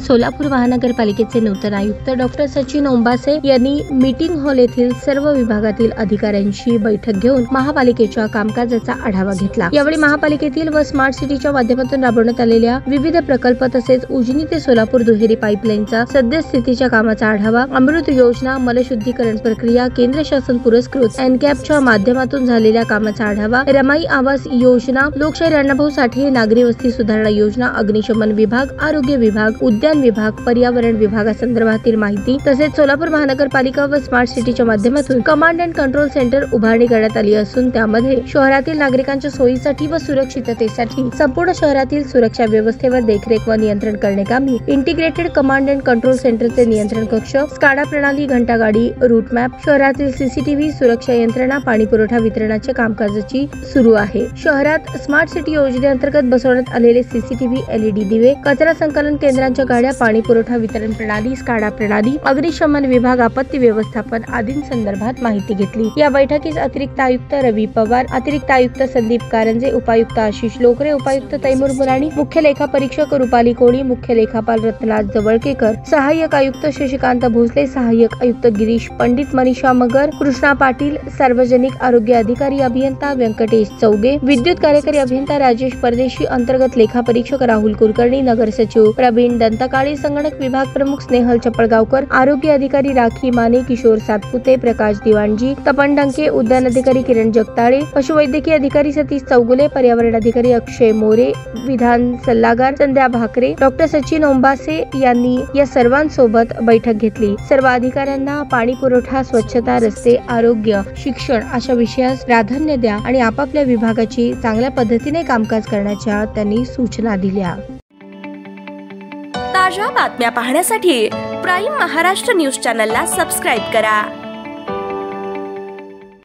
सोलापूर महानगरपालिकेचे नूतन आयुक्त डॉक्टर सचिन ओंबासे यांनी मीटिंग हॉल येथील सर्व विभागातील अधिकाऱ्यांची बैठक घेऊन महापालिकेच्या कामकाजाचा आढावा घेतला। यावेळी महापालिकेतील व स्मार्ट सिटीच्या माध्यमातून राबवण्यात आलेल्या विविध प्रकल्प तसेच उजनी ते सोलापूर दुहेरी पाईपलाईनचा सद्यस्थितीच्या कामाचा आढावा, अमृत योजना, मलशुद्धीकरण प्रक्रिया, केंद्र शासन पुरस्कृत एनकॅपच्या माध्यमातून झालेल्या कामाचा आढावा, रमाई आवास योजना, लोकशाहीर अण्णाभाऊ साठे नागरी वस्ती सुधारणा योजना, अग्निशमन विभाग, आरोग्य विभाग, उद्यान विभाग, पर्यावरण विभागासंदर्भातील माहिती तसेच सोलापूर महानगरपालिका व स्मार्ट सिटीच्या माध्यमातून कमांड अँड कंट्रोल सेंटर उभारणी करण्यात आली असून त्यामध्ये शहरातील नागरिकांच्या सोयीसाठी व सुरक्षिततेसाठी संपूर्ण शहरातील सुरक्षा व्यवस्थेवर देखरेख व नियंत्रण करण्याकामी इंटिग्रेटेड कमांड अँड कंट्रोल सेंटरचे नियंत्रण कक्ष, स्काडा प्रणाली, घंटागाडी, रूट मॅप, शहरातील सीसीटीव्ही, सुरक्षा यंत्रणा, पाणी पुरवठा वितरणाच्या कामकाजाची सुरू आहे। शहरात स्मार्ट सिटी योजनेअंतर्गत बसवण्यात आलेले सीसीटीव्ही, एलईडी दिवे, कचरा संकलन केंद्रांच्या गाड्या, पाणी पुरवठा वितरण प्रणाली, स्काडा प्रणाली, अग्निशमन विभाग, आपत्ती व्यवस्थापन आदींसंदर्भात माहिती घेतली। या बैठकीस अतिरिक्त आयुक्त रवी पवार, अतिरिक्त आयुक्त संदीप कारंजे, उपायुक्त आशिष लोकरे, उपायुक्त तैमूर मुलानी, मुख्य लेखा परीक्षक रुपाली कोळी, मुख्य लेखापाल रत्नराज जवळकेकर, सहाय्यक आयुक्त शशिकांत भोसले, सहाय्यक आयुक्त गिरीश पंडित, मनीषा मगर, कृष्णा पाटील, सार्वजनिक आरोग्य अधिकारी अभियंता व्यंकटेश चौगे, विद्युत कार्यकारी अभियंता राजेश परदेशी, अंतर्गत लेखा परीक्षक राहुल कुलकर्णी, नगर सचिव प्रवीण दंतकाळे, संगणक विभाग प्रमुख स्नेहल चपळगावकर, आरोग्य अधिकारी राखी माने, किशोर सातपुते, प्रकाश दिवाणजी, तपन डंके, उद्यान अधिकारी किरण जगताळे, पशुवैद्यकीय अधिकारी सतीश चौगुले, पर्यावरण अधिकारी अक्षय मोरे, विधान सल्लागार संध्या भाकरे, डॉक्टर सचिन ओंबासे यांनी या सर्वांसोबत बैठक घेतली। सर्व अधिकाऱ्यांना पाणी पुरवठा, स्वच्छता, रस्ते, आरोग्य, शिक्षण अशा विषयास प्राधान्य द्या आणि आपापल्या विभागाची चांगल्या पद्धतीने कामकाज करण्याच्या त्यांनी सूचना दिल्या। ताज्या बातम्या पाहण्यासाठी प्राईम महाराष्ट्र न्यूज चॅनलला सबस्क्राईब करा।